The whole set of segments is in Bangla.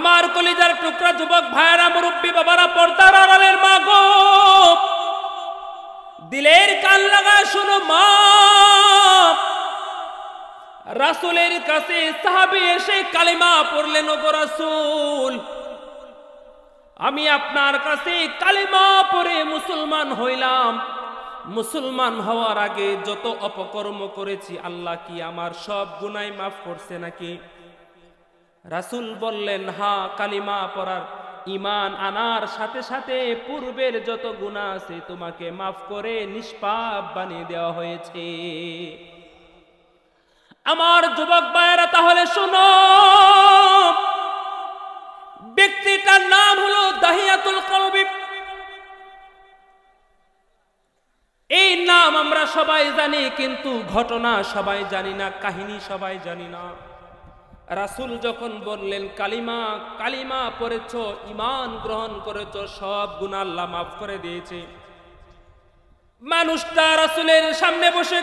আমার কলিজার টুকরা যুবক ভাইয়েরা, মুরব্বী বাবারা, পর্দার আড়ালের মা গো, দিলের কান লাগায় শুনো মা। রাসূলের কাছে সাহাবী এসে কালিমা পড়লেন, ওগো রাসূল, আমি আপনার কাছে কালিমা পড়ে মুসলমান হইলাম। মুসলমান হওয়ার আগে যত অপকর্ম করেছি আল্লাহ কি আমার সব গুনাহ মাফ করছে নাকি? রাসূল বললেন, হ্যাঁ, কালিমা পড়ার ঈমান আনার সাথে সাথে পূর্বের যত গুনাহ আছে তোমাকে মাফ করে নিষ্পাপ বানিয়ে দেওয়া হয়েছে। আমার যুবক ভাইয়েরা, তাহলে শোনো, ব্যক্তিটার নাম হলো দাহিয়াতুল কলবি। এই নাম আমরা সবাই জানি, কিন্তু ঘটনা সবাই জানি না, কাহিনী সবাই জানি না। রাসূল যখন বললেন কালিমা পড়েছ, ঈমান গ্রহণ করেছ, সব গুনাহ আল্লাহ মাফ করে দিয়েছে, মানুষটা রাসূলের সামনে বসে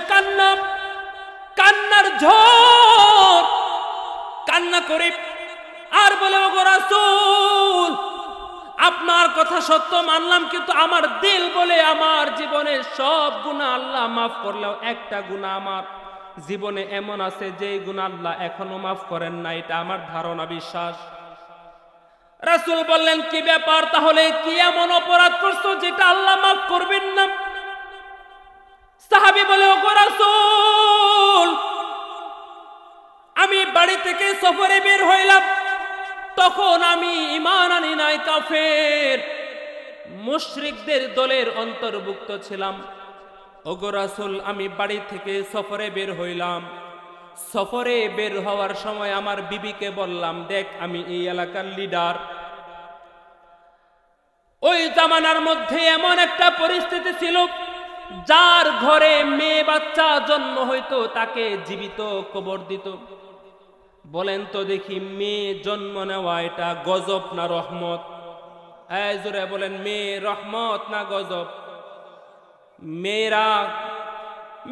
কান্নার ঝড় কান্না করে আর বলে, ওগো রাসূল, আপনার কথা সত্য মানলাম, কিন্তু আমার দিল বলে আমার জীবনের সব গুনাহ আল্লাহ মাফ করলেও একটা গুনাহ আমার জীবনে এমন আছে যে গুনাহ আল্লাহ এখনো মাফ করেন না, এটা আমার ধারণা, বিশ্বাস। রাসূল বললেন, কি ব্যাপার, তাহলে কি এমন অপরাধ করছো যেটা আল্লাহ মাফ করবেন না? সাহাবী বলে, ওগো রাসূল, আমি বাড়ি থেকে সফরে বের হইলাম, তখন আমি ঈমান আনি নাই, কাফের মুশরিকদের দলের অন্তর্ভুক্ত ছিলাম। ওগো রাসূল, আমি বাড়ি থেকে সফরে বের হইলাম, সফরে বের হওয়ার সময় আমার বিবিকে বললাম, দেখ, আমি এই এলাকার লিডার। ওই জামানার মধ্যে এমন একটা পরিস্থিতি ছিল, যার ঘরে মেয়ে বাচ্চা জন্ম হইতো তাকে জীবিত কবর দিত। বলেন তো দেখি, মেয়ে জন্ম নেওয়া এটা গজব না রহমত? এই জোরে বলেন, মেয়ে রহমত না গজব?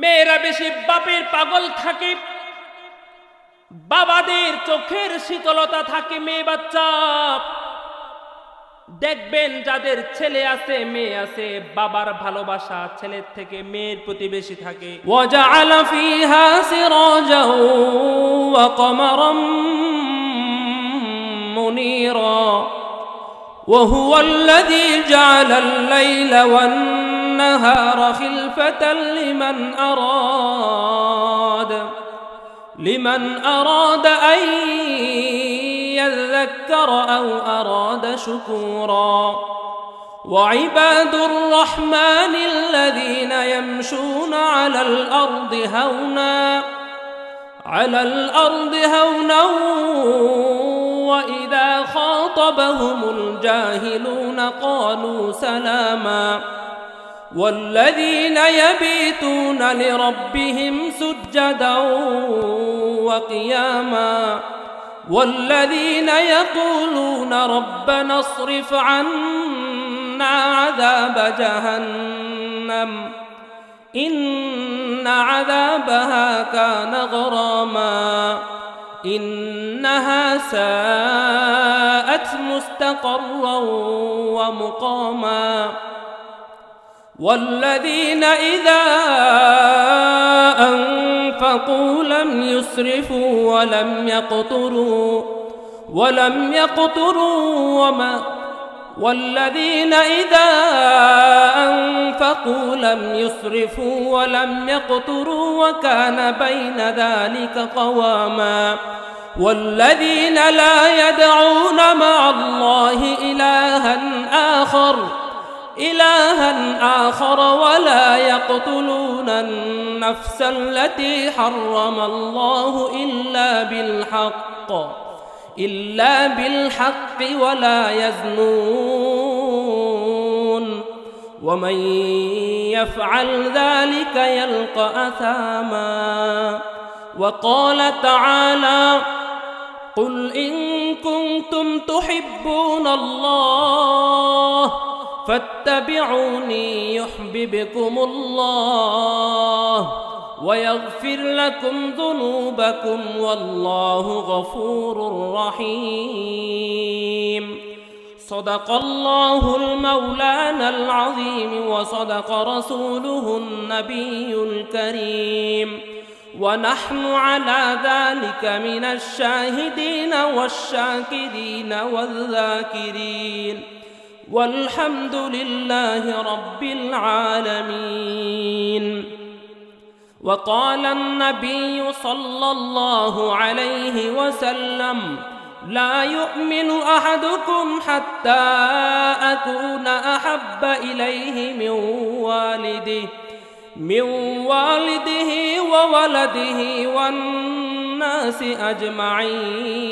মেয়েরা বেশি বাপের পাগল থাকে, বাবাদের চোখের শীতলতা থাকে মেয়ে বাচ্চা। দেখবেন যাদের ছেলে আছে মেয়ে আছে, বাবার ভালোবাসা ছেলের থেকে মেয়ের প্রতি বেশি থাকে। ওয়াজআলা ফিহা সিরাজাও ওয়া কমারাম মুনীরা ওয়া হুয়াল্লাযী জাআলাল লাইলা ওয়ান নাহারা খিলফাতান লিমান আরাদা আন يذكر أو أراد شكورا وعباد الرحمن الذين يمشون على الأرض هونا وإذا خاطبهم الجاهلون قالوا سلاما والذين يبيتون لربهم سجدا وقياما والذين يقولون ربنا اصرف عنا عذاب جهنم إن عذابها كان غراما إنها ساءت مستقرا ومقاما والذين إذا أنفقوا لم يسرفوا ولم يقتروا والذين إذا أنفقوا لم يسرفوا ولم يقتروا وكان بين ذلك قواما والذين لا يدعون مع الله إلها آخر ولا يقتلون النفس التي حرم الله إلا بالحق ولا يزنون ومن يفعل ذلك يلقى أثاما وقال تعالى قل إن كنتم تحبون الله فاتبعوني يحببكم الله ويغفر لكم ذنوبكم والله غفور رحيم صدق الله المولانا العظيم وصدق رسوله النبي الكريم ونحن على ذلك من الشاهدين والشاكرين والذاكرين والحمد لله رب العالمين. وقال النبي صلى الله عليه وسلم لا يؤمن أحدكم حتى أكون أحب إليه من والده وولده والناس أجمعين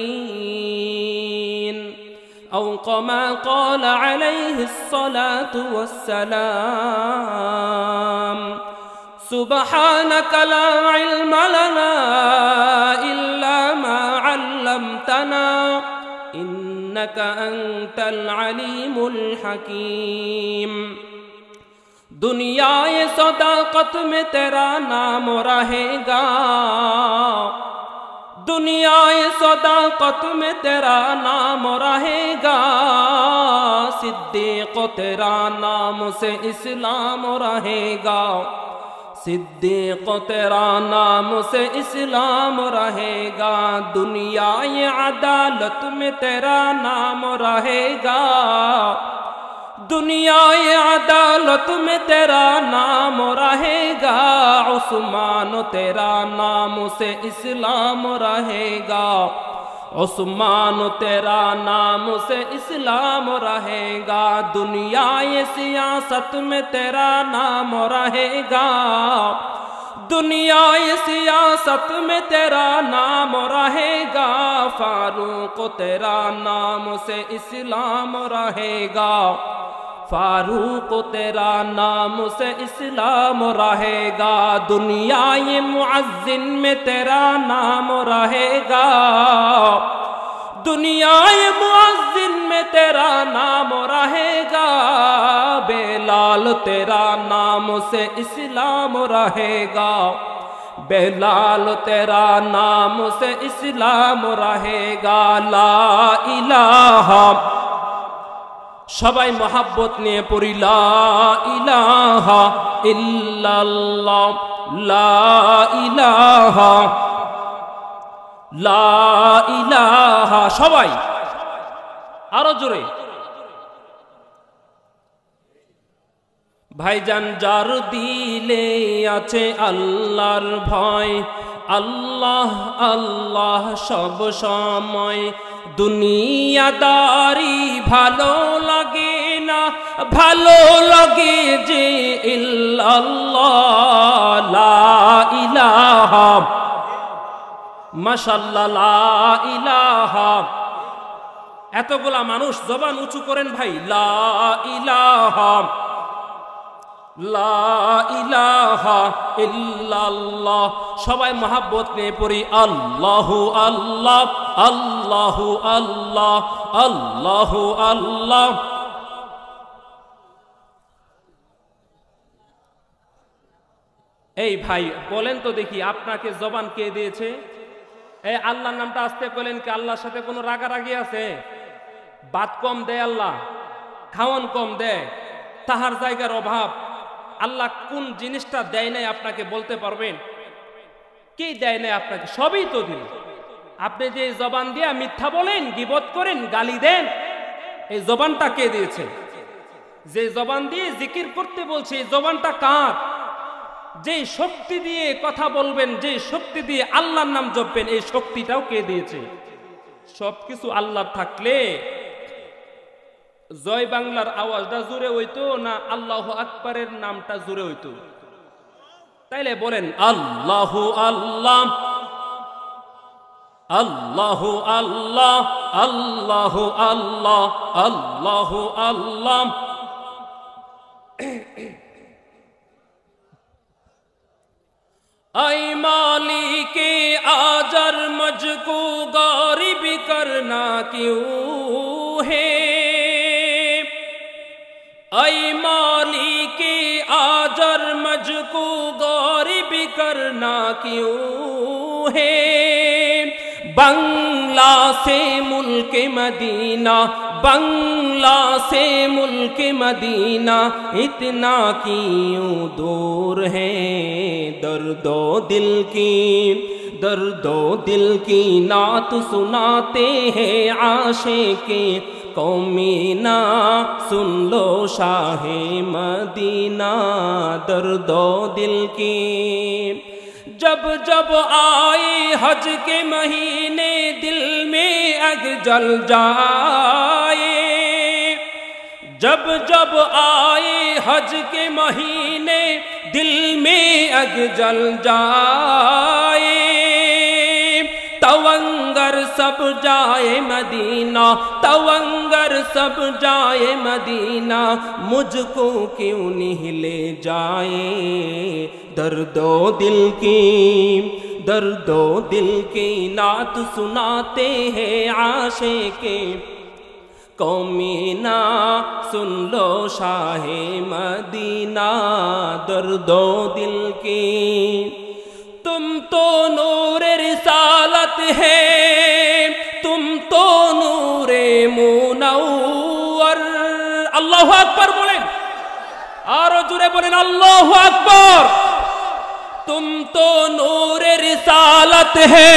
أو كما قال عليه الصلاة والسلام. سبحانك لا علم لنا إلا ما علمتنا إنك أنت العليم الحكيم. दुनियाए सदाकत में तेरा नाम रहेगा, दुनियाए सदाकत में तेरा नाम रहेगा, सिद्दीक तेरा नाम से इस्लाम रहेगा, सिद्दीक तेरा नाम से इस्लाम रहेगा, दुनियाए अदालत में तेरा नाम रहेगा, दुनियाए अदालत में तेरा नाम रहेगा, उस्मान तेरा नाम से इस्लाम रहेगा, उस्मान तेरा नाम से इस्लाम रहेगा, दुनियाए सियासत में तेरा नाम रहेगा, दुनियाए सियासत में तेरा नाम रहेगा, फारूक तेरा नाम से इस्लाम रहेगा, फारूक तेरा नाम से इस्लाम रहेगा, दुनियाए मुअज्जिन में तेरा नाम रहेगा, दुनियाए मुअज्जिन में तेरा नाम रहेगा, बेलाल तेरा नाम से इस्लाम रहेगा, बेलाल तेरा नाम से इस्लाम रहेगा, ला इलाहा সবাই মহাব্বত নিয়ে পড়ি লা ইলাহা ইল্লাল্লাহ, লা ইলাহা, লা ইলাহা, সবাই আরো জোরে। ভাইজান যার দিলে আছে আল্লাহর ভয়, আল্লাহ আল্লাহ সব সময়, দুনিয়াদারি ভালো লাগে না, ভালো লাগে যে ইল্লাল্লাহ, লা ইলাহা, মাশাআল্লাহ, লা ইলাহা। এতগুলা মানুষ জবান উঁচু করেন ভাই, লা ইলাহা, লা ইলাহা ইল্লাল্লাহ, সবাই মহাব্বত নিয়ে পড়ি আল্লাহু আল্লাহ, আল্লাহু আল্লাহ, আল্লাহু আল্লাহ। এই ভাই বলেন তো দেখি, আপনাকে জবান কে দিয়েছে? এই আল্লাহর নামটা আসতে বলেন কি আল্লাহর সাথে কোনো রাগারাগি আছে? ভাত কম দেয় আল্লাহ, খাওয়ান কম দেয়, তাহার জায়গার অভাব। আল্লাহ কোন জিনিসটা দেয় নাই আপনাকে বলতে পারবেন? কি দেয় নাই আপনাকে? সবই তো দিল। আপনি যে জবান দিয়ে মিথ্যা বলেন, গীবত করেন, গালি দেন, এই জবানটা কে দিয়েছে? যে জবান দিয়ে জিকির করতে বলছে, এই জবানটা কার? যে শক্তি দিয়ে কথা বলবেন, যে শক্তি দিয়ে আল্লাহর নাম জপবেন, এই শক্তিটাও কে দিয়েছে? সবকিছু আল্লাহর থাকলে জয় বাংলার আওয়াজটা জোরে হইতো না আল্লাহু আকবারের নামটা জোরে হইতো? তাইলে বলেন আল্লাহু আল্লাহ, আল্লাহু আল্লাহ, আল্লাহু আল্লাহ, আল্লাহু আল্লাহ। ऐ मालिके आजर मुझको गारिब करना क्यों है, ऐ मालिके आजर मुझको गारिब करना क्यों है, बंगला से मुल्क मदीना, बंगला से मुल्क मदीना, इतना क्यों दूर है। दर्दो दिल की नात सुनाते हैं आशिक़े कौमीना, सुन लो शाहे मदीना। दर्दो दिल की जब जब आए हज के महीने, दिल में आग जल जाए। जब जब आए हज के महीने, दिल में आग जल जाए। तवंगर सब जाए मदीना, तवंगर सब जाए मदीना, मुझको क्यों नहीं ले जाए। दर्दो दिल की नात सुनाते हैं आशिक़े कौमीना, सुन लो शाहे मदीना। दर्दो दिल की तुम तो नूरे रिसालत है, तुम तो नूरे मुनव्वर। अल्लाहु अकबर बोलें, और जुरे बोलें अल्लाहु अकबर। तुम तो नूरे रिसालत है,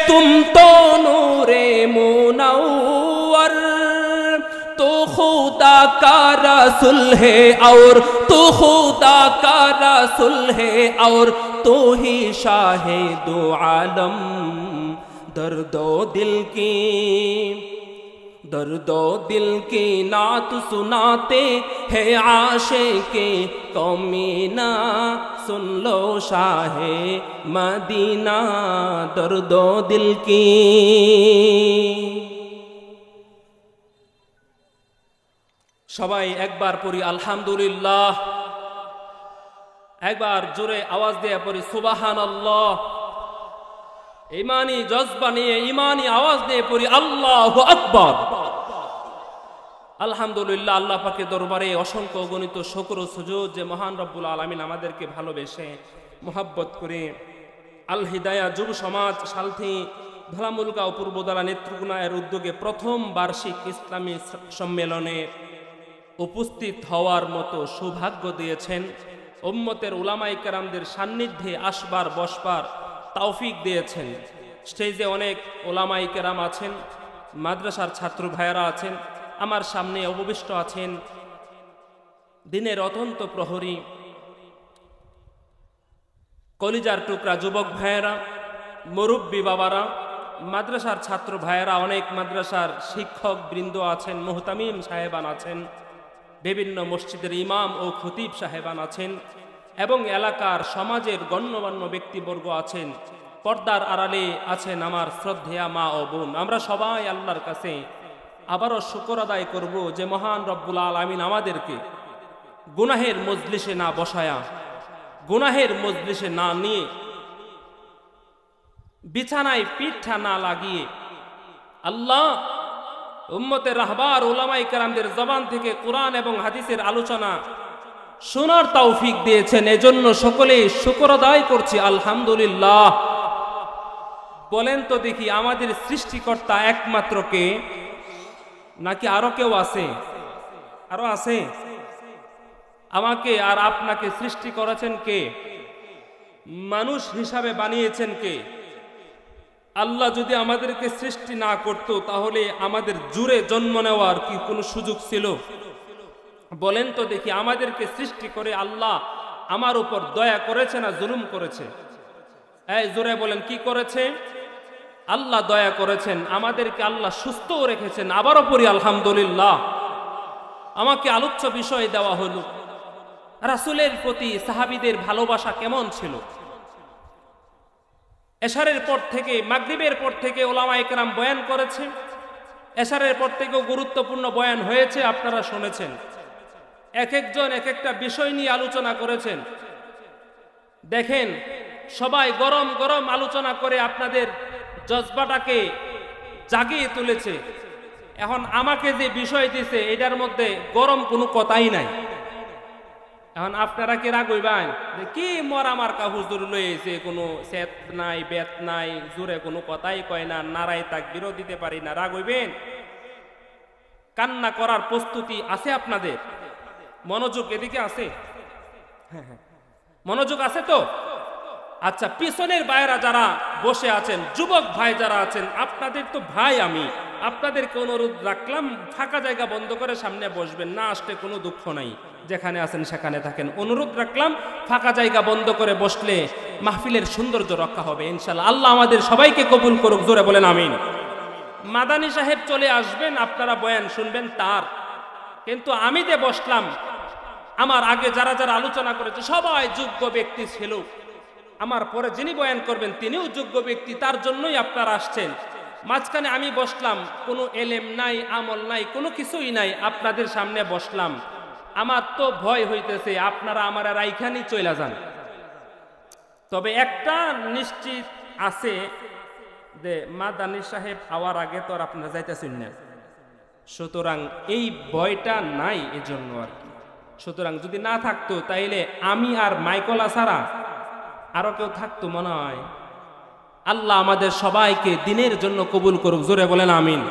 तुम तो नूरे मुनव्वर। तो खुदा का रसूल है और तो खुदा का रसूल है और तो ही शाहे दो आलम। दर्दो दिल की नात सुनाते हैं आशिक़े कौमीना, सुन लो शाहे मदीना। दर्दो दिल की সবাই একবার পড়ি আলহামদুলিল্লাহ, একবার জোরে আওয়াজ দিয়ে পড়ি সুবহানাল্লাহ। ইমানি জজবা নিয়ে ইমানি আওয়াজ দিয়ে পড়ি আল্লাহু আকবার। আলহামদুলিল্লাহ, আল্লাহ পাকের দরবারে অসংখ্য গণিত শুকর ও সুজুদ যে মহান রব্বুল আলামিন আমাদেরকে ভালোবেসে মোহাব্বত করে আল হিদায়া যুব সমাজ সালথি ধলামুলগাঁও পূর্বদলা নেত্রকোনা এর উদ্যোগে প্রথম বার্ষিক ইসলামী সম্মেলনে উপস্থিত হওয়ার মতো সৌভাগ্য দিয়েছেন। উম্মতের উলামায়ে কেরামদের সান্নিধ্যে আসবার বসবার তৌফিক দিয়েছেন। স্টেজে অনেক উলামায়ে কেরাম আছেন, মাদ্রাসার ছাত্র ভাইয়েরা আছেন, আমার সামনে উপবিষ্ট আছেন দিনের অত্যন্ত প্রহরী কলিজার টুকরা যুবক ভাইয়েরা, মুরব্বী বাবারা, মাদ্রাসার ছাত্র ভাইয়েরা, অনেক মাদ্রাসার শিক্ষক বৃন্দ আছেন, মুহতামিম সাহেবান আছেন, বিভিন্ন মসজিদের ইমাম ও খতিব সাহেবান আছেন এবং এলাকার সমাজের গণ্যমান্য ব্যক্তিবর্গ আছেন। পর্দার আড়ালে আছেন আমার শ্রদ্ধেয়া মা ও বোন। আমরা সবাই আল্লাহর কাছে আবারও শুকর আদায় করব যে মহান রব্বুল আলামিন আমাদেরকে গুনাহের মজলিসে না বসায়া, গুনাহের মজলিসে না নিয়ে, বিছানায় পিঠা না লাগিয়ে আল্লাহ উম্মতের রাহবার উলামায়ে কেরামদের জবান থেকে কোরআন এবং হাদিসের আলোচনা শোনার তৌফিক দিয়েছেন। এজন্য সকলে শুকর আদায় করছি আলহামদুলিল্লাহ। বলেন তো দেখি, আমাদের সৃষ্টিকর্তা একমাত্র কে, নাকি আরো কেউ আছে? আরো আছে? আমাকে আর আপনাকে সৃষ্টি করেছেন কে? মানুষ হিসাবে বানিয়েছেন কে? আল্লাহ যদি আমাদেরকে সৃষ্টি না করত তাহলে আমাদের জুড়ে জন্ম নেওয়ার কি কোনো সুযোগ ছিল? বলেন তো দেখি, আমাদেরকে সৃষ্টি করে আল্লাহ আমার উপর দয়া করেছে না জুলুম করেছে? এই জোরে বলেন, কি করেছে? আল্লাহ দয়া করেছেন, আমাদেরকে আল্লাহ সুস্থও রেখেছেন। আবারও পড়ি আলহামদুলিল্লাহ। আমাকে আলোচ্য বিষয় দেওয়া হলো রাসূলের প্রতি সাহাবীদের ভালোবাসা কেমন ছিল। এশারের পর থেকে, মাগরিবের পর থেকে উলামায়ে কেরাম বয়ান করেছে, এশারের পর থেকেও গুরুত্বপূর্ণ বয়ান হয়েছে, আপনারা শুনেছেন। এক একজন এক একটা বিষয় নিয়ে আলোচনা করেছেন। দেখেন, সবাই গরম গরম আলোচনা করে আপনাদের জজবাটাকে জাগিয়ে তুলেছে। এখন আমাকে যে বিষয় দিছে এটার মধ্যে গরম কোনো কথাই নাই। এখন আপনারা কি রাগ হইবেন যে কি মরা মার্কা হুজুর লয়েছে, কোনো সেত নাই বেত নাই, জোরে কোনো কথাই কয় না, নারায় তাকবীরও দিতে পারি না, রাগ হইবেন? কান্না করার প্রস্তুতি আছে আপনাদের? মনোযোগ এদিকে আছে? মনোযোগ আছে তো? আচ্ছা, পিছনের ভাইরা যারা বসে আছেন, যুবক ভাই যারা আছেন, আপনাদের তো ভাই, আমি আপনাদেরকে অনুরোধ রাখলাম ফাঁকা জায়গা বন্ধ করে সামনে বসবেন, না আসলে কোনো দুঃখ নাই, যেখানে আছেন সেখানে থাকেন। অনুরোধ রাখলাম ফাঁকা জায়গা বন্ধ করে বসলে মাহফিলের সৌন্দর্য রক্ষা হবে ইনশাআল্লাহ। আল্লাহ আমাদের সবাইকে কবুল করুক, জোরে বলেন আমিন। মাদানী সাহেব চলে আসবেন, আপনারা বয়ান শুনবেন তার, কিন্তু আমি যে বসলাম, আমার আগে যারা যারা আলোচনা করেছে সবাই যোগ্য ব্যক্তি ছিল, আমার পরে যিনি বয়ান করবেন তিনিও যোগ্য ব্যক্তি, তার জন্যই আপনারা আসছেন। মাঝখানে আমি বসলাম, কোনো এলেম নাই, আমল নাই, কোনো কিছুই নাই, আপনাদের সামনে বসলাম। আমার তো ভয় হইতেছে আপনারা আমার রাইখানি চলে যান। তবে একটা নিশ্চিত আছে যে মাদানী সাহেব আওয়ার আগে তো আর আপনারা যাইতেছেন না, সুতরাং এই ভয়টা নাই এজন্য আর কি। সুতরাং যদি না থাকতো তাইলে আমি আর মাইকলা ছাড়া আরো কেউ থাকতো মনে হয়। আল্লাহ আমাদের সবাইকে দিনের জন্য কবুল করুক, জোরে বলেন আমিন।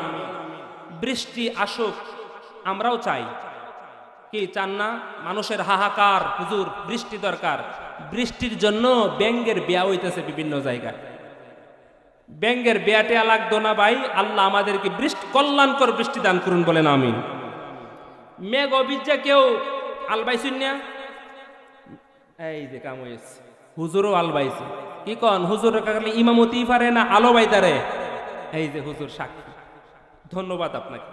বৃষ্টি আসুক আমরাও চাই, কি চান না? মানুষের হাহাকার, হুজুর বৃষ্টি দরকার। বৃষ্টির জন্য ব্যাঙ্গের বিয়া হইতেছে বিভিন্ন জায়গায়। ব্যাঙ্গের বিয়াটে লাগতো না ভাই, আল্লাহ আমাদেরকে বৃষ্টি, কল্যাণকর বৃষ্টি দান করুন, বলেন আমিন। মেঘ অভিজ্ঞা কেউ আলবাইছেন না? এই যে কাম হয়েছে, হুজুরও আলবাইছে। কি কন হুজুর কাকলে ইমামতি পারে না আলো বাইতারে? এই যে হুজুর সাক্ষী, ধন্যবাদ আপনাকে।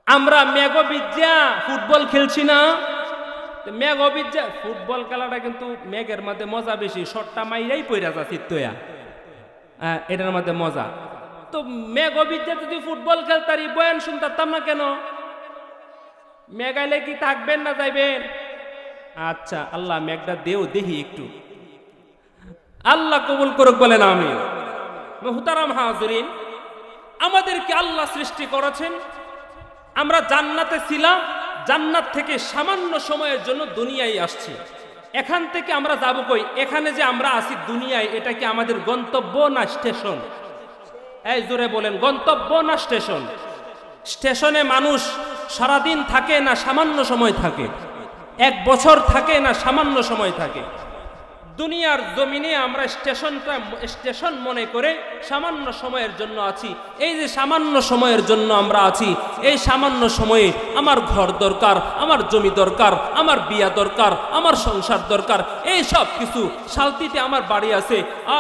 আমরা মেঘবিদ্যা ফুটবল খেলছি না? মেঘবিদ্যা ফুটবল খেলাটা কিন্তু মেঘের মধ্যে মজা বেশি, শটটা মাইরাই পইরা যা চিত্তয়া, এটার মধ্যে মজা। তো মেঘবিদ্যা যদি ফুটবল খেলতারি বয়ান শুনতাম না কেন? মেঘাইলে কি থাকবেন না যাইবেন? আচ্ছা, আল্লাহ মেঘটা দেও দেখি একটু, আল্লাহ কবুল করুক, বলেন আমিন। মুহতারাম হাজিরিন, আমাদেরকে আল্লাহ সৃষ্টি করেছেন, আমরা জান্নাতে ছিলাম, জান্নাত থেকে সামান্য সময়ের জন্য দুনিয়ায় আসছি। এখান থেকে আমরা যাব কই? এখানে যে আমরা আছি দুনিয়ায়, এটা কি আমাদের গন্তব্য না স্টেশন? এই জোরে বলেন, গন্তব্য না স্টেশন? স্টেশনে মানুষ সারাদিন থাকে না সামান্য সময় থাকে? 1 বছর থাকে না সামান্য সময় থাকে? দুনিয়ার জমিনে আমরা স্টেশন মনে করে সামান্য সময়ের জন্য আছি। এই যে সামান্য সময়ের জন্য আমরা আছি, এই সামান্য সময়ে আমার ঘর দরকার, আমার জমি দরকার, আমার বিয়া দরকার, আমার সংসার দরকার, এই সব কিছু। শালতিতে আমার বাড়ি আছে,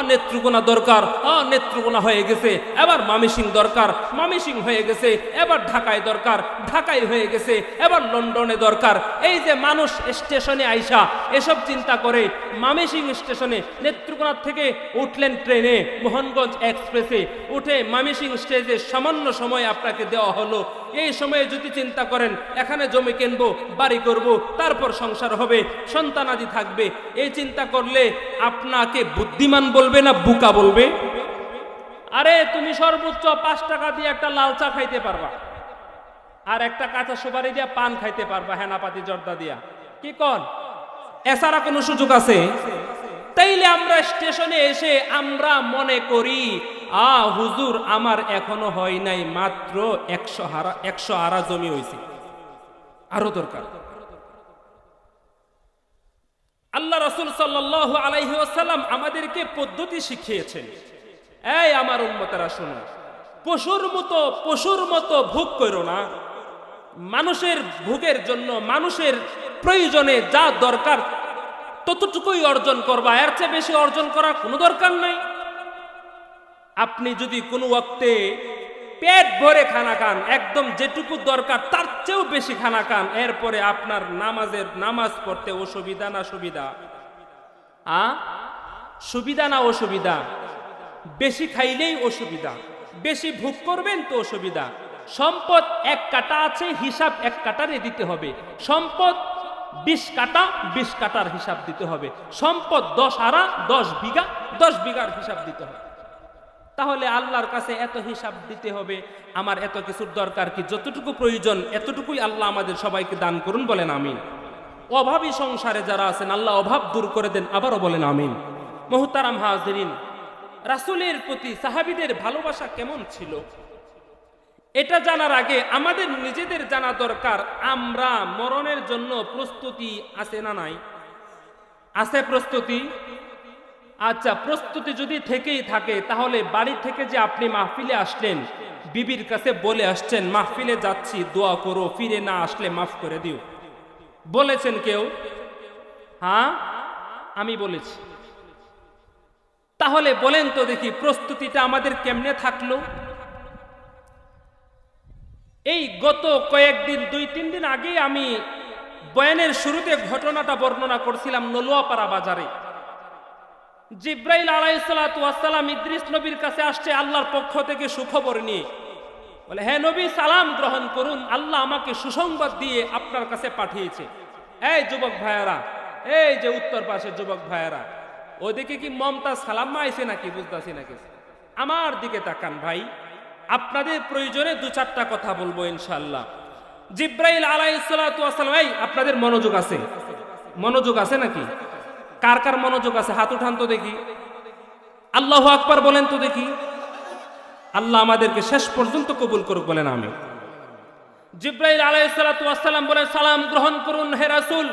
নেত্রকোনা দরকার, নেত্রকোনা হয়ে গেছে, এবার মামিসিং দরকার, মামিসিং হয়ে গেছে, এবার ঢাকায় দরকার, ঢাকায় হয়ে গেছে, এবার লন্ডনে দরকার। এই যে মানুষ স্টেশনে আইসা এসব চিন্তা করে, মামিসিং স্টেশনে নেত্রকোনা থেকে উঠলেন ট্রেনে, মোহনগঞ্জ এক্সপ্রেসে উঠে মামিসিং স্টেজে সামান্য সময় আপনাকে দেওয়া হলো। এই সময়ে যদি চিন্তা করেন এখানে জমি কিনবো, বাড়ি করব, তারপর সংসার হবে, সন্তানাদি থাকবে, এই চিন্তা করলে আপনাকে বুদ্ধিমান বলবে না বুকা বলবে? আরে তুমি সর্বোচ্চ 5 টাকা দিয়ে একটা লাল চা খাইতে পারবা, আর একটা কাঁচা সুপারি দিয়া পান খাইতে পারবা, হেনাপাতি জর্দা দিয়া। কি কন? এছাড়া কোনো সুযোগ আছে? তাইলে আমরা স্টেশনে এসে আমরা মনে করি হুজুর আমার এখনো হয় নাই, মাত্র 100 আরা জমি হয়েছে, আরো দরকার। আল্লাহ রাসূল সাল্লাল্লাহু আলাইহি ওয়াসাল্লাম আমাদেরকে পদ্ধতি শিখিয়েছেন। এই আমার উম্মতেরা শুনো, পশুর মতো ভোগ করো না। মানুষের ভোগের জন্য, মানুষের প্রয়োজনে যা দরকার ততটুকুই অর্জন করবা, এর চেয়ে বেশি অর্জন করার কোনো দরকার নাই। আপনি যদি কোনো ওয়াক্তে পেট ভরে খানা খান, একদম যেটুকু দরকার তার চেয়েও বেশি খানা খান, এরপরে আপনার নামাজ পড়তে অসুবিধা না সুবিধা? সুবিধা না অসুবিধা? বেশি খাইলেই অসুবিধা, বেশি ভোগ করবেন তো অসুবিধা। সম্পদ 1 কাটা আছে, হিসাব 1 কাটারে দিতে হবে। সম্পদ 20 কাটা, 20 কাটার হিসাব দিতে হবে। সম্পদ 10 আরা, 10 বিঘা, 10 বিঘার হিসাব দিতে হবে। তাহলে আল্লাহর কাছে এত হিসাব দিতে হবে, আমার এত কিছুর দরকার কি? যতটুকু প্রয়োজন এতটুকুই আল্লাহ আমাদের সবাইকে দান করুন, বলেন আমিন। অভাবী সংসারে যারা আছেন আল্লাহ অভাব দূর করে দেন, আবারও বলেন আমিন। মুহতারাম হাজিরিন, রাসূলের প্রতি সাহাবীদের ভালোবাসা কেমন ছিল এটা জানার আগে আমাদের নিজেদের জানা দরকার, আমরা মরণের জন্য প্রস্তুতি আছে না নাই? আছে প্রস্তুতি? আচ্ছা, প্রস্তুতি যদি থেকেই থাকে তাহলে বাড়ি থেকে যে আপনি মাহফিলে আসলেন, বিবির কাছে বলে আসছেন মাহফিলে যাচ্ছি দোয়া করো, ফিরে না আসলে মাফ করে দিও, বলেছেন কেউ? হ্যাঁ, আমি বলেছি। তাহলে বলেন তো দেখি প্রস্তুতিটা আমাদের কেমনে থাকলো? এই গত কয়েকদিন 2-3 দিন আগে আমি বয়ানের শুরুতে ঘটনাটা বর্ণনা করছিলাম। নলুয়াপাড়া বাজারে জিব্রাইল আলাইহিসসালাতু ওয়াসসালাম ইদ্রিস নবীর কাছে আসছে আল্লাহর পক্ষ থেকে সুখবর নিয়ে। বলে, হে নবী সালাম গ্রহণ করুন, আল্লাহ আমাকে সুসংবাদ দিয়ে আপনার কাছে পাঠিয়েছে। এই যুবক ভাইয়ারা, এই যে উত্তর পাশে যুবক ভাইয়ারা, ওদিকে কি মমতাজ সালাম্মা আইছে নাকি? বুঝতেছি নাকি? আমার দিকে তাকান ভাই, আপনাদের প্রয়োজনে 2-4টা কথা বলবো ইনশাআল্লাহ। জিব্রাইল আলাইহিসসালাতু ওয়াসসালাম, এই আপনাদের মনোযোগ আছে? মনোযোগ আছে নাকি? কার কার মনোযোগ আছে হাত উঠান তো দেখি। আল্লাহু আকবার বলেন তো দেখি। আল্লাহ আমাদেরকে শেষ পর্যন্ত কবুল করুক, বলেন আমিন। জিব্রাইল আলাইহিসসালাতু ওয়াসসালাম বলেন, সালাম গ্রহণ করুন হে রাসূল,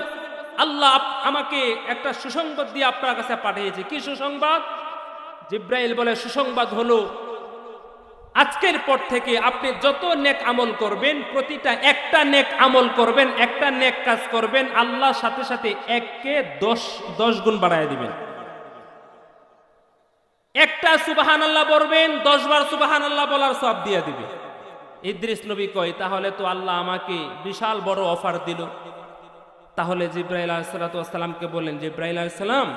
আল্লাহ আমাকে একটা সুসংবাদ দিয়ে আপনার কাছে পাঠিয়েছে। কি সুসংবাদ? জিব্রাইল বলে, সুসংবাদ হলো আজকের পর থেকে আপনি যত নেক আমল করবেন, প্রতিটা একটা নেক আমল করবেন, একটা নেক কাজ করবেন, আল্লাহর সাথে সাথে 1-কে 10 গুণ বাড়ায় দিবেন। একটা সুবহানাল্লাহ বলবেন, 10 বার সুবহানাল্লাহ বলার সওয়াব দিয়ে দিবে। ইদ্রিস নবী কয়, তাহলে তো আল্লাহ আমাকে বিশাল বড় অফার দিল। তাহলে জিব্রাইল আলাইহিস সালামকে বললেন, জিব্রাইল আলাইহিস সালাম,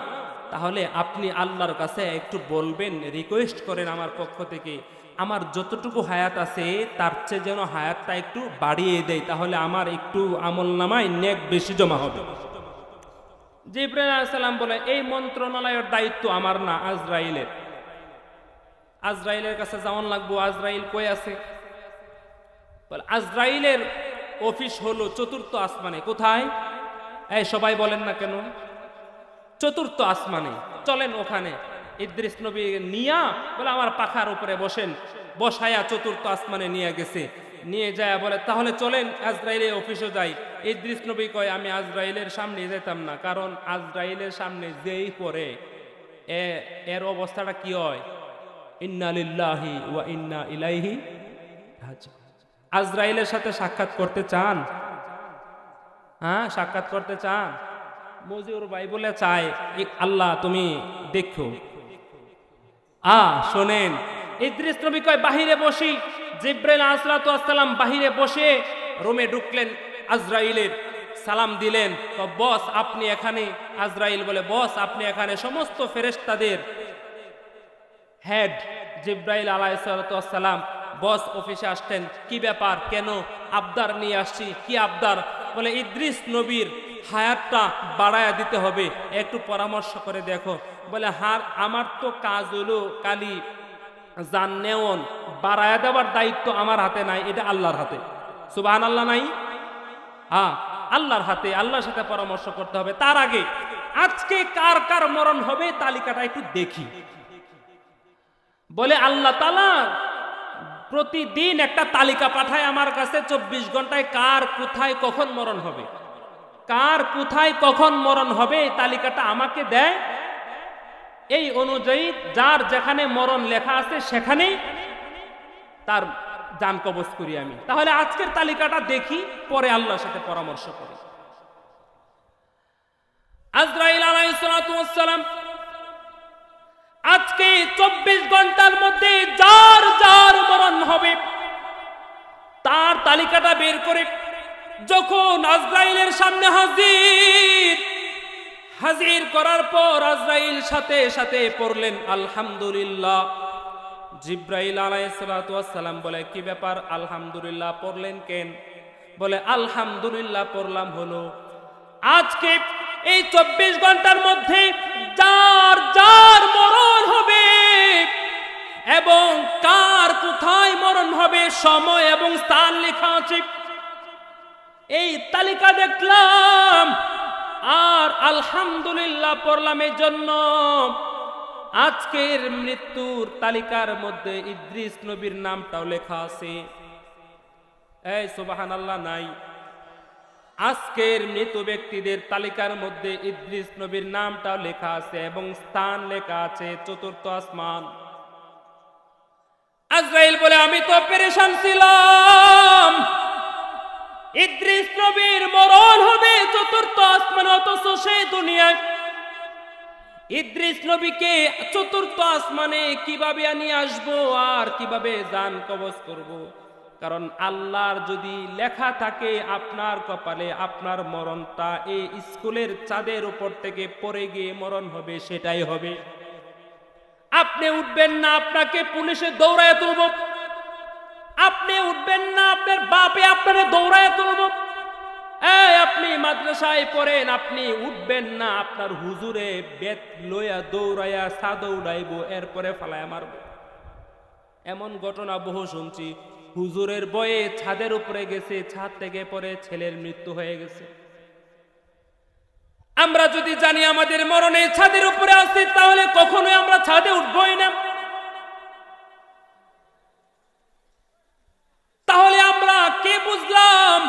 তাহলে আপনি আল্লাহর কাছে একটু বলবেন, রিকোয়েস্ট করেন আমার পক্ষ থেকে, আমার যতটুকু হায়াত আছে তার চেয়ে যেন হায়াতটা একটু বাড়িয়ে দেয়, তাহলে আমার একটু আমলনামায় নেক বেশি জমা হবে। জিব্রাইল আলাইহিস সালাম বলে, এই মন্ত্রণালয়ের দায়িত্ব আমার না, আজরাইলের। আজরাইলের কাছে যাওয়ান লাগবো। আজরাইল কই আছে? বলে, আজরাইলের অফিস হলো 4র্থ আসমানে। কোথায়? এই সবাই বলেন না কেন? 4র্থ আসমানে। চলেন ওখানে। ইদ্রিস নবী নিয়া বলে, আমার পাখার উপরে বসেন। বসায়া 4র্থ আসমানে নিয়ে গেছে। নিয়ে যায় বলে, তাহলে চলেন আজরাইলের অফিসে যাই। ইদ্রিস নবী কয়, আমি আজরাইলের সামনে যেতাম না, কারণ আজরাইলের সামনে যেই পড়ে এর অবস্থাটা কি হয়? ইন্না লিল্লাহি ওয়া ইন্না ইলাইহি রাজিউন। আজরাইলের সাথে সাক্ষাৎ করতে চান? হ্যাঁ, সাক্ষাৎ করতে চান? মজিউর ভাই বলে চায়, আল্লাহ তুমি দেখো। শোনেন, ইদ্রিস নবী কয়, বাহিরে বসি। জিব্রাইল আলাইহিস সালাম বাহিরে বসে রুমে ঢুকলেন, আজরাইলের সালাম দিলেন। তো বস আপনি এখানে? আজরাইল বলে, বস আপনি এখানে? সমস্ত ফেরেশতাদের হেড জিব্রাইল আলাইহিস সালাম বস অফিসে আসতেন। কি ব্যাপার, কেন? আবদার নিয়ে আসছি। কি আবদার? বলে, ইদ্রিস নবীর হায়াতটা বাড়ায়া দিতে হবে, একটু পরামর্শ করে দেখো। বলে, আমার তো কাজ হলো কালি জান নেওন, বাড়ায়া দেওয়ার দায়িত্ব আমার হাতে নাই, এটা আল্লাহর হাতে। সুবহানাল্লাহ নাই? আল্লাহর হাতে, আল্লাহর সাথে পরামর্শ করতে হবে। তার আগে আজকে কার কার মরণ হবে তালিকাটা একটু দেখি। বলে, আল্লাহ তাআলা প্রতিদিন একটা তালিকা পাঠায় আমার কাছে, 24 ঘন্টায় কার কোথায় কখন মরণ হবে, কার কোথায় কখন মরণ হবে এই তালিকাটা আমাকে দেয়। এই অনুযায়ী যার যেখানে মরণ লেখা আছে সেখানে তার জান কবজ করি আমি। তাহলে আজকের তালিকাটা দেখি, পরে আল্লাহর সাথে পরামর্শ করি। আজরাইল আলাইহিস সালাম আজকে 24 ঘন্টার মধ্যে যার যার মরণ হবে তার তালিকাটা বের করে যখন আজরাইলের সামনে হাজির করার পর আজরাইল সাথে সাথে পড়লেন আলহামদুলিল্লাহ। জিব্রাইল আলাইহিস সালাম বলে, কি ব্যাপার আলহামদুলিল্লাহ পড়লেন কেন? বলে, আলহামদুলিল্লাহ পড়লাম হলো আজকে এই 24 ঘন্টার মধ্যে যার যার মরণ হবে এবং কার কোথায় মরণ হবে সময় এবং স্থান লেখা আছে। এই তালিকা দেখলাম আর আলহামদুলিল্লাহ পড়লাম এই জন্য আজকের মৃত্যুর তালিকার মধ্যে ইদ্রিস নবীর নামটাও লেখা আছে। এই সুবহানাল্লাহ নাই? আজকের মৃত ব্যক্তিদের তালিকার মধ্যে ইদ্রিস নবীর নামটাও লেখা আছে এবং স্থান লেখা আছে চতুর্থ আসমান। আজরাইল বলে আমি তো পেরেশান ছিলাম, ইদ্রিস নবীর মরণ হবে চতুর্থ আসমানে, অথচ সেই দুনিয়ায় ইদ্রিস নবীকে চতুর্থ আসমানে কিভাবে নিয়ে আসবো আর কিভাবে জান কবজ করব? কারণ আল্লাহর যদি লেখা থাকে আপনার কপালে আপনার মরণটা এই স্কুলের চাঁদের উপর থেকে পড়ে গিয়ে মরণ হবে, সেটাই হবে। আপনি উঠবেন না, আপনাকে পুলিশে দৌড়ায় তুলব। আপনি উঠবেন না, আপনার বাপে আপনাকে দৌড়ায় তুলব। এই আপনি মাদ্রাসায় পড়েন, আপনি উঠবেন না, আপনার হুজুরে বেত লইয়া দৌড়াইয়া ছাদ উড়াইব, এরপরে ফালায় মারব। এমন ঘটনা বহু শুনছি। হুজুরের বয়ে ছাদের উপরে গেছে, ছাদ থেকে পরে ছেলের মৃত্যু হয়ে গেছে। আমরা যদি জানি আমাদের মরণে ছাদের উপরে আসছি, তাহলে কখনোই আমরা ছাদে উঠবই না। তাহলে আমরা কে বুঝলাম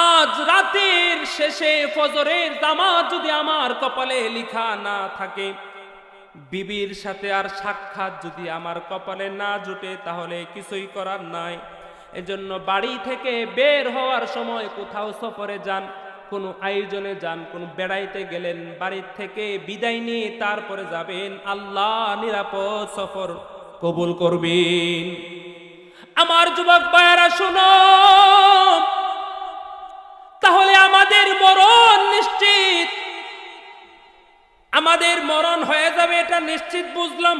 আজ রাতের শেষে ফজরের জামাত যদি আমার কপালে লেখা না থাকে, বিবির সাথে আর সাক্ষাৎ যদি আমার কপালে না জুটে, তাহলে কিছুই করার নাই। এজন্য বাড়ি থেকে বের হওয়ার সময় কোথাও সফরে যান, কোনো আয়োজনে যান, কোনো বেড়াইতে গেলেন, বাড়ির থেকে বিদায় নিয়ে তারপরে যাবেন, আল্লাহ নিরাপদ সফর কবুল করবেন। আমার যুবক ভাইয়েরা শুনো, তাহলে আমাদের মরণ নিশ্চিত, আমাদের মরণ হয়ে যাবে এটা নিশ্চিত বুঝলাম।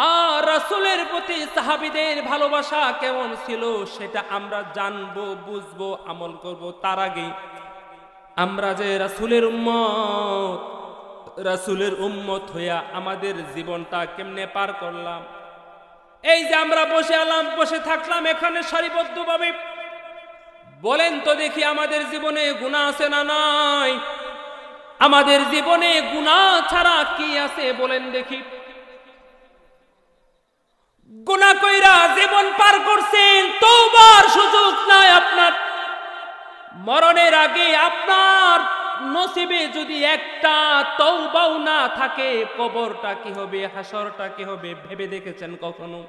আর রাসূলের প্রতি সাহাবীদের ভালোবাসা কেমন ছিল সেটা আমরা জানবো, বুঝবো, আমল করব। তার আগে আমরা যে রাসূলের উম্মত হইয়া আমাদের জীবনটা কেমনে পার করলাম। এই যে আমরা বসে থাকলাম এখানে সারিবদ্ধভাবে, বলেন তো দেখি আমাদের জীবনে গুনাহ আছে না নাই? আমাদের জীবনে গুনাহ ছাড়া কি আছে বলেন দেখি? গুনাহ কইরা জীবন পার করছেন, তওবার সুযোগ নাই আপনার। মরণের আগে আপনার নসিবে যদি একটা তওবাও না থাকে, কবরটা কি হবে, হাসরটা কি হবে ভেবে দেখেছেন কখনো?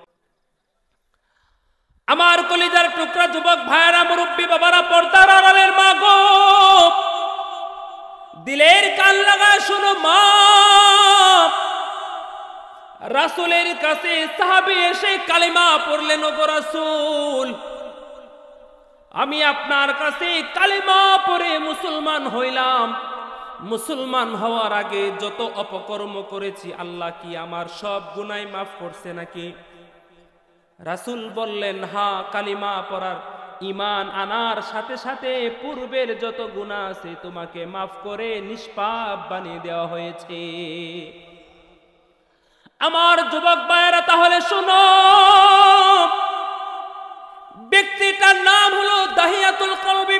আমার কলিজার টুকরা যুবক ভাইয়েরা, মুরব্বী বাবারা, পর্দার আড়ালের মা গো, দিলের কান লাগায় শোনো মা। রাসূলের কাছে সাহাবী এসে কালিমা পড়লেন, ওগো রাসূল, আমি আপনার কাছে কালিমা পড়ে মুসলমান হইলাম। মুসলমান হওয়ার আগে যত অপকর্ম করেছি, আল্লাহ কি আমার সব গুনাহ মাফ করছে নাকি? রাসূল বললেন, হ্যাঁ, কালিমা পড়ার ঈমান আনার সাথে সাথে পূর্বের যত গুনাহ আছে তোমাকে মাফ করে নিষ্পাপ বানিয়ে দেওয়া হয়েছে। আমার যুবক ভাইয়েরা, তাহলে শোনো, ব্যক্তিটার নাম হলো দাহিয়াতুল কলবি।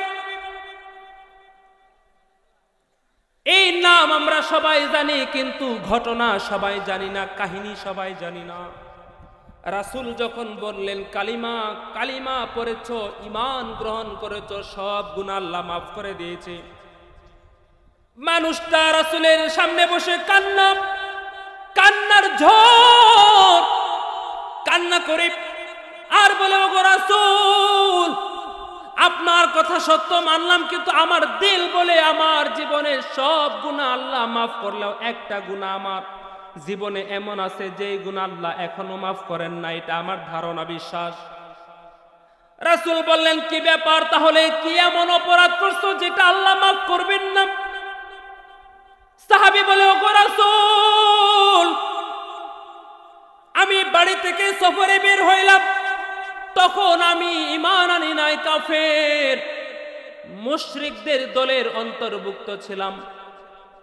এই নাম আমরা সবাই জানি, কিন্তু ঘটনা সবাই জানি না, কাহিনী সবাই জানি না। রাসূল যখন বললেন কালিমা পড়েছ, ঈমান গ্রহণ করেছ, সব গুনাহ আল্লাহ মাফ করে দিয়েছে, মানুষটা রাসূলের সামনে বসে কান্নার ঝড় কান্না করে আর বলে, ওগো রাসূল, আপনার কথা সত্য মানলাম, কিন্তু আমার দিল বলে আমার জীবনে সব গুনাহ আল্লাহ মাফ করলেও একটা গুনাহ আমার জীবনে এমন আছে যে গুনাহ আল্লাহ এখনো মাফ করেন না, এটা আমার ধারণা, বিশ্বাস। রাসূল বললেন, কি ব্যাপার, তাহলে কি এমন অপরাধ করছো যেটা আল্লাহ মাফ করবেন না? সাহাবী বলে, ওগো রাসূল, আমি বাড়ি থেকে সফরে বের হইলাম, তখন আমি ঈমান আনি নাই, কাফের মুশরিকদের দলের অন্তর্ভুক্ত ছিলাম।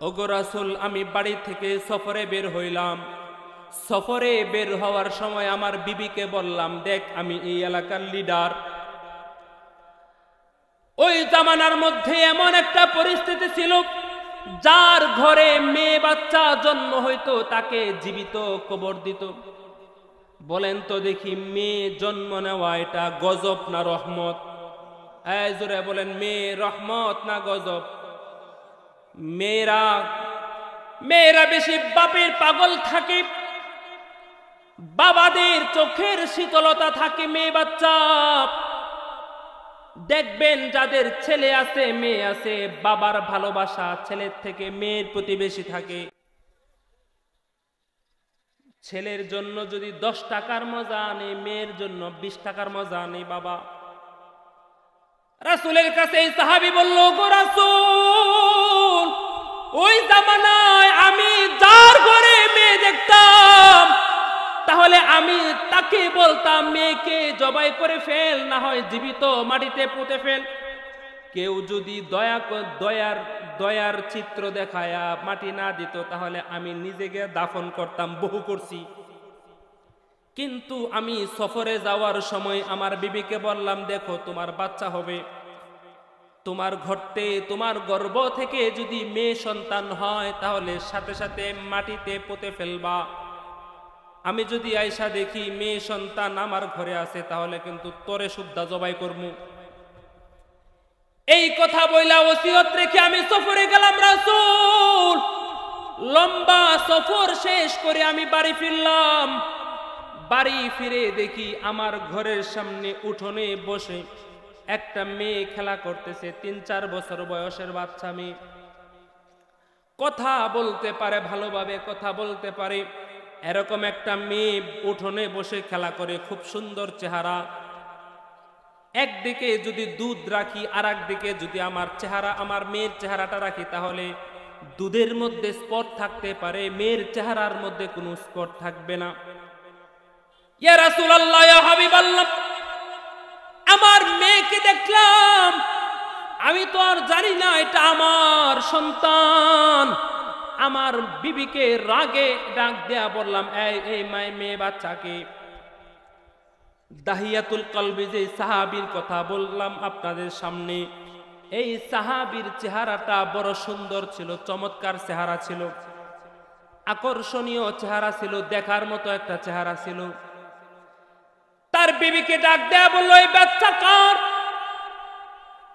ওগো রাসূল, আমি বাড়ি থেকে সফরে বের হইলাম, সফরে বের হওয়ার সময় আমার বিবিকে বললাম, দেখ আমি এই এলাকার লিডার, ওই জামানার মধ্যে এমন একটা পরিস্থিতি ছিল, যার ঘরে মেয়ে বাচ্চা জন্ম হইতো তাকে জীবিত কবর দিত। বলেন তো দেখি, মেয়ে জন্ম নেওয়া এটা গজব না রহমত? এই জোরে বলেন, মেয়ে রহমত না গজব? মেয়েরা বেশি বাপের পাগল থাকে, বাবাদের চোখের শীতলতা থাকে মেয়ে বাচ্চা। দেখবেন যাদের ছেলে আছে মেয়ে আছে, বাবার ভালোবাসা ছেলের থেকে মেয়ের প্রতি বেশি থাকে। ছেলের জন্য যদি 10 টাকার মজা আনে, মেয়ের জন্য 20 টাকার মজা আনে বাবা। রাসূলের কাছে এই সাহাবী বলল, গো রাসূল, ওই জামানায় আমি যার ঘরে মেয়ে দেখতাম, তাহলে আমি তাকে বলতাম মেয়েকে জবাই করে ফেল, না হয় জীবিত মাটিতে পুঁতে ফেল। কেউ যদি দয়ার চিত্র দেখায়া মাটি না দিত, তাহলে আমি নিজেকে দাফন করতাম, বহু করছি। কিন্তু আমি সফরে যাওয়ার সময় আমার বিবিকে বললাম, দেখো তোমার বাচ্চা হবে, তোমার গর্ভ থেকে যদি মেয়ে সন্তান হয় তাহলে সাথে সাথে মাটিতে পুঁতে ফেলবা। আমি যদি আয়সা দেখি মেয়ে সন্তান আমার ঘরে আছে, তাহলে কিন্তু তোরে শুদ্ধা জবাই করমু। এই কথা বইলা ওসিয়ত রেখে আমি সফরে গেলাম। রাসূল লম্বা সফর শেষ করে আমি বাড়ি ফিরলাম। বাড়ি ফিরে দেখি আমার ঘরের সামনে উঠোনে বসে একটা মেয়ে খেলা করতেছে, 3-4 বছর বয়সের বাচ্চা মেয়ে। কথা বলতে পারে, ভালোভাবে কথা বলতে পারে, এরকম একটা মেয়ে উঠোনে বসে খেলা করে, খুব সুন্দর চেহারা। একদিকে যদি দুধ রাখি, আর একদিকে যদি আমার মেয়ের চেহারাটা রাখি, তাহলে দুধের মধ্যে স্পট থাকতে পারে, মেয়ের চেহারার মধ্যে কোনো স্পট থাকবে না। ইয়া রাসূলুল্লাহ, ইয়া হাবিবাল্লাহ, আমার মেয়েকে দেখলাম, আমি তো আর জানি না এটা আমার সন্তান। আমার বিবিকে রাগে ডাক দেয়া বললাম, এই মেয়ে বাচ্চাকে। দাহিয়াতুল কলবি যে সাহাবীর কথা বললাম আপনাদের সামনে, এই সাহাবীর চেহারাটা বড় সুন্দর ছিল, চমৎকার চেহারা ছিল, আকর্ষণীয় চেহারা ছিল, দেখার মতো একটা চেহারা ছিল। তার বিবিকে ডাক দেয়া বলল, এই বাচ্চা কার?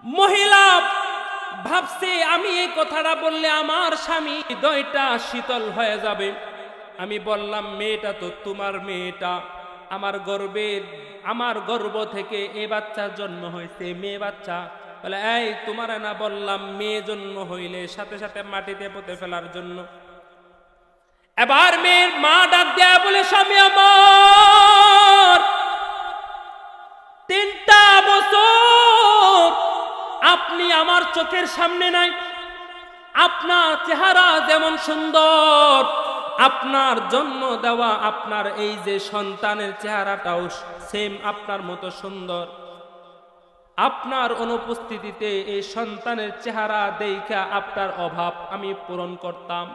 মহিলা ভাবছে আমি এই কথাটা বললে আমার স্বামী হৃদয়টা শীতল হয়ে যাবে। আমি বললাম, মেয়েটা তো তোমার মেয়েটা, আমার গর্ভ থেকে এই বাচ্চার জন্ম হয়েছে, মেয়ে বাচ্চা। বলে, এই তোমার না বললাম মেয়ে জন্ম হইলে সাথে সাথে মাটিতে পুঁতে ফেলার জন্য। এবার মেয়ের মা ডাক দেয়া বলে, স্বামী আমার 3টা বছর আপনি আমার চোখের সামনে নাই। আপনার চেহারা যেমন সুন্দর, আপনার জন্ম দেওয়া আপনার এই যে সন্তানের চেহারাটাও সেম আপনার মতো সুন্দর। আপনার অনুপস্থিতিতে এই সন্তানের চেহারা দেখা আপনার অভাব আমি পূরণ করতাম।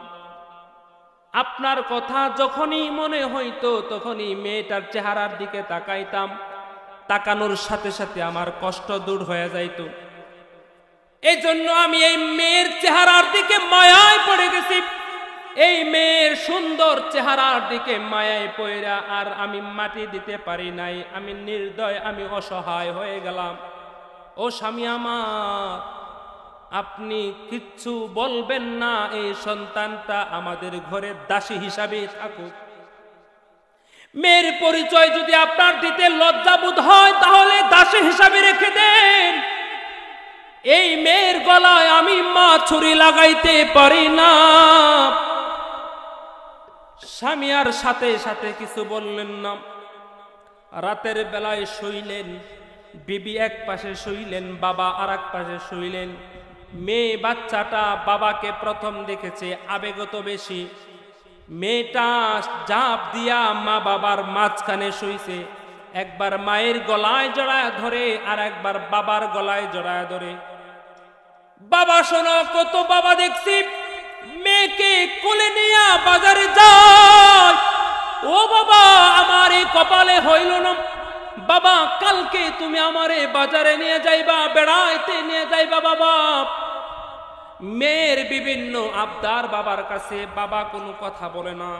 আপনার কথা যখনই মনে হইতো তখনই মেয়েটার চেহারার দিকে তাকাইতাম, তাকানোর সাথে সাথে আমার কষ্ট দূর হয়ে যাইত। এই জন্য আমি এই মেয়ের চেহারার দিকে মায়ায় পড়ে গেছি। এই মেয়ের সুন্দর চেহারার দিকে মায়ায় পড়া আর আমি মাটি দিতে পারি নাই। আমি নির্দয়, আমি অসহায় হয়ে গেলাম। ও স্বামী আমার, আপনি কিচ্ছু বলবেন না, এই সন্তানটা আমাদের ঘরে দাসী হিসাবে থাকুক। মেয়ের পরিচয় যদি আপনার দিতে লজ্জাবোধ হয় তাহলে দাসী হিসাবে রেখে দেন। এই মেয়ের গলায় আমি মা ছুরি লাগাইতে পারি না। স্বামী আর সাথে সাথে কিছু বললেন না। রাতের বেলায় শুইলেন, বিবি এক পাশে শুইলেন, বাবা আর এক পাশে শুইলেন। মেয়ে বাচ্চাটা বাবাকে প্রথম দেখেছে, আবেগত বেশি। মেয়েটা ঝাঁপ দিয়া মা বাবার মাঝখানে শুইছে। একবার মায়ের গলায় জড়ায় ধরে আর একবার বাবার গলায় জড়ায় ধরে। বাবা শোনো, কত বাবা দেখছি মেয়েকে কোলে নিয়ে বাজারে যায়। ও বাবা, আমার এই কপালে হইল না, বাবা কালকে তুমি আমারে বাজারে নিয়ে যাইবা, বেড়াইতে নিয়ে যাইবা বাবা। মেয়ের বিভিন্ন আবদার বাবার কাছে, বাবা কোনো কথা বলে না,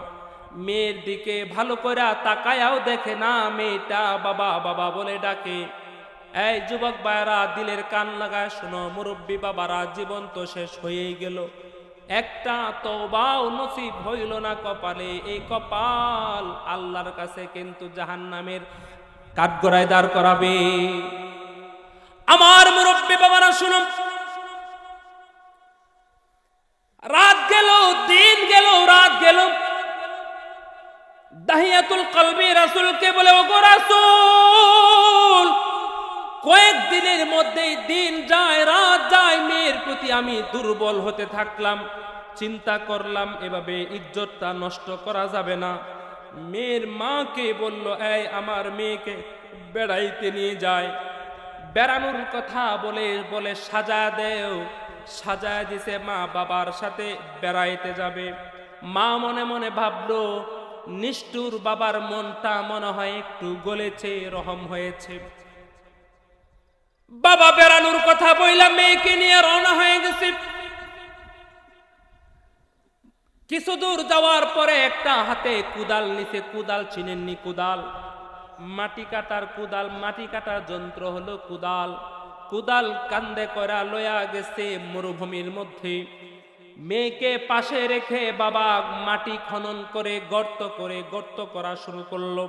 মেয়ের দিকে ভালো করে তাকায়াও দেখে না, মেয়েটা বাবা বাবা বলে ডাকে। এই যুবক ভাইরা দিলের কান লাগায় শোনো, মুরব্বী বাবারা, জীবন তো শেষ হয়েই গেল, একটা তওবাও নসিব হইল না কপালে। এই কপাল আল্লাহর কাছে কিন্তু জাহান্নামের কাঠগড়ায় দাঁড় করাবে। আমার মুরব্বী বাবারা শুনুন, রাত গেল, দিন গেল, রাত গেল, দাহিয়াতুল কলবি রাসূলকে বলে, ওগো রাসূল, কয়েকদিনের মধ্যেই দিন যায়, রাত যায়, মেয়ের প্রতি আমি দুর্বল হতে থাকলাম। চিন্তা করলাম এভাবে ইজ্জতটা নষ্ট করা যাবে না। মেয়ের মাকে বলল, এই আমার মেয়েকে বেড়াইতে নিয়ে যায়। বেড়ানোর কথা বলে বলে সাজায় দেও, সাজায় দিছে, মা বাবার সাথে বেড়াইতে যাবে। মা মনে মনে ভাবলো, নিষ্ঠুর বাবার মনটা মনে হয় একটু গলেছে, রহম হয়েছে। বাবা বেড়ানোর কথা বইলা মেয়েকে নিয়ে রওনা হয়ে গেছে। কিছু দূর যাওয়ার পরে একটা হাতে কুদাল নিচে, কুদাল চিনেননি, কুদাল মাটি কাটার কুদাল, মাটি কাটার যন্ত্র হলো কুদাল। কুদাল কান্দে করা লয়া গেছে মরুভূমির মধ্যে। মেয়েকে পাশে রেখে বাবা মাটি খনন করে গর্ত করা শুরু করলো।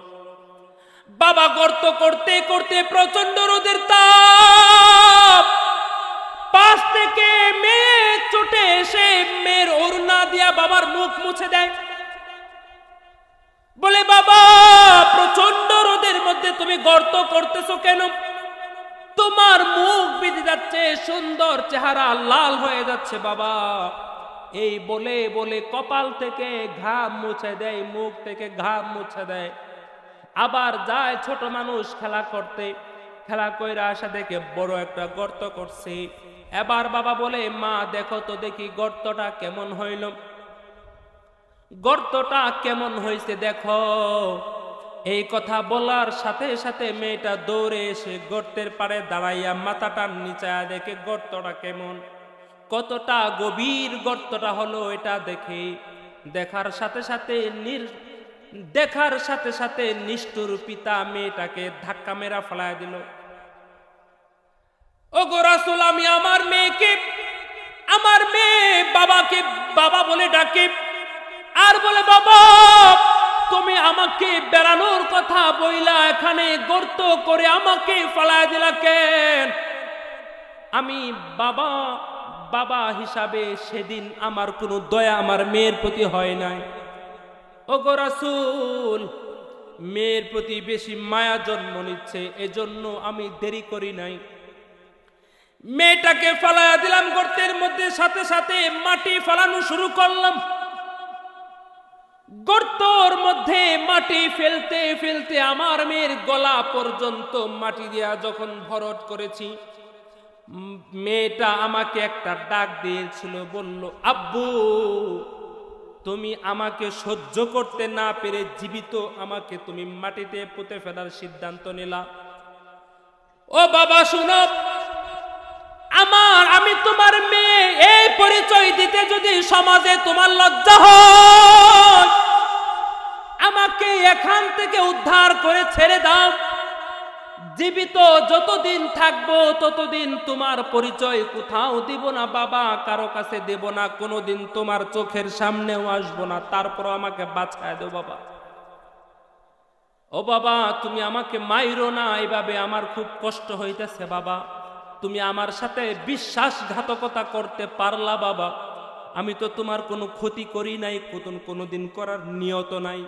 বাবা গর্ত করতে করতে প্রচন্ড রোদের তাপ, পাশ থেকে মেয়ে ছুটে এসে মেয়ের ওড়না দিয়া বাবার মুখ মুছে দেয়। বলে, বাবা প্রচন্ড রোদের মধ্যে তুমি গর্ত করতেছো কেন? তোমার মুখ ভিজে যাচ্ছে, সুন্দর চেহারা লাল হয়ে যাচ্ছে বাবা। এই বলে বলে কপাল থেকে ঘাম মুছে দেয়, মুখ থেকে ঘাম মুছে দেয়। আবার যায় ছোট মানুষ খেলা করতে, খেলা কইরা আসা দেখে বড় একটা গর্ত করছে। এবার বাবা বলে, মা দেখো তো দেখি গর্তটা কেমন হইল, গর্তটা কেমন হয়েছে দেখো। এই কথা বলার সাথে সাথে মেয়েটা দৌড়ে এসে গর্তের পাড়ে দাঁড়াইয়া মাথাটা নিচায়া দেখে গর্তটা কেমন, কতটা গভীর গর্তটা হলো এটা দেখে। দেখার সাথে সাথে নিষ্ঠুর পিতা মেয়েটাকে ধাক্কা মেরা ফেলায় দিল। ওগো রাসূল, আমি আমার মেয়ে বাবাকে বাবা বলে ডাকে, আর বলে, বাবা তুমি আমাকে বেড়ানোর কথা বইলা এখানে গর্ত করে আমাকে ফেলায় দিলা কেন? আমি বাবা হিসাবে সেদিন আমার কোনো দয়া আমার মেয়ের প্রতি হয় নাই। ওগো রাসূল, মেয়ের প্রতি বেশি মায়া জন্ম নিচ্ছে, এজন্য আমি দেরি করি নাই। মেয়েটাকে ফেলায়া দিলাম গর্তের মধ্যে, সাথে সাথে মাটি ফেলানো শুরু করলাম। গর্তর মধ্যে মাটি ফেলতে ফেলতে আমার মেয়ের গলা পর্যন্ত মাটি দিয়া যখন ভরট করেছি, মেয়েটা আমাকে একটা ডাক দিয়েছিল, বলল, আব্বু তুমি আমাকে সহ্য করতে না পেরে জীবিত আমাকে তুমি মাটিতে পুঁতে ফেলার সিদ্ধান্ত নিলা। ও বাবা শুনো, আমি তোমার মেয়ে, এই পরিচয় দিতে যদি সমাজে তোমার লজ্জা হয়, আমাকে এখান থেকে উদ্ধার করে ছেড়ে দাও। জীবিত যতদিন থাকবো ততদিন তোমার পরিচয় কোথাও দিব না বাবা, কারো কাছে দেব না, কোনোদিন তোমার চোখের সামনেও আসবো না, তারপর আমাকে বাঁচায় দেও বাবা। ও বাবা তুমি আমাকে মাইরো না, এইভাবে আমার খুব কষ্ট হইতেছে বাবা, তুমি আমার সাথে বিশ্বাসঘাতকতা করতে পারলা বাবা, আমি তো তোমার কোনো ক্ষতি করি নাই, কোনোদিন করার নিয়ত নাই।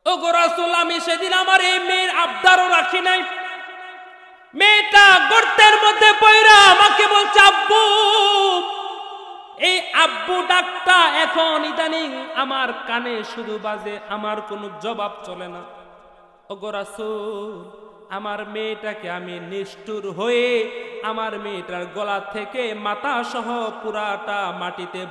ওগো রাসূল, আমি সেদিন আমার এই মেয়ের আবদারও রাখি নাই। মেয়েটা গর্তের মধ্যে পড়া আমাকে বলছে আব্বু। এই আব্বু ডাকটা এখন ইদানিং আমার কানে শুধু বাজে, আমার কোনো জবাব চলে না। ওগো রাসূল, আমার মেয়েটাকে আমি নিষ্ঠুর হয়ে আমার মেয়েটার গলা থেকে মাথা সহ পুরাটা মাটিতে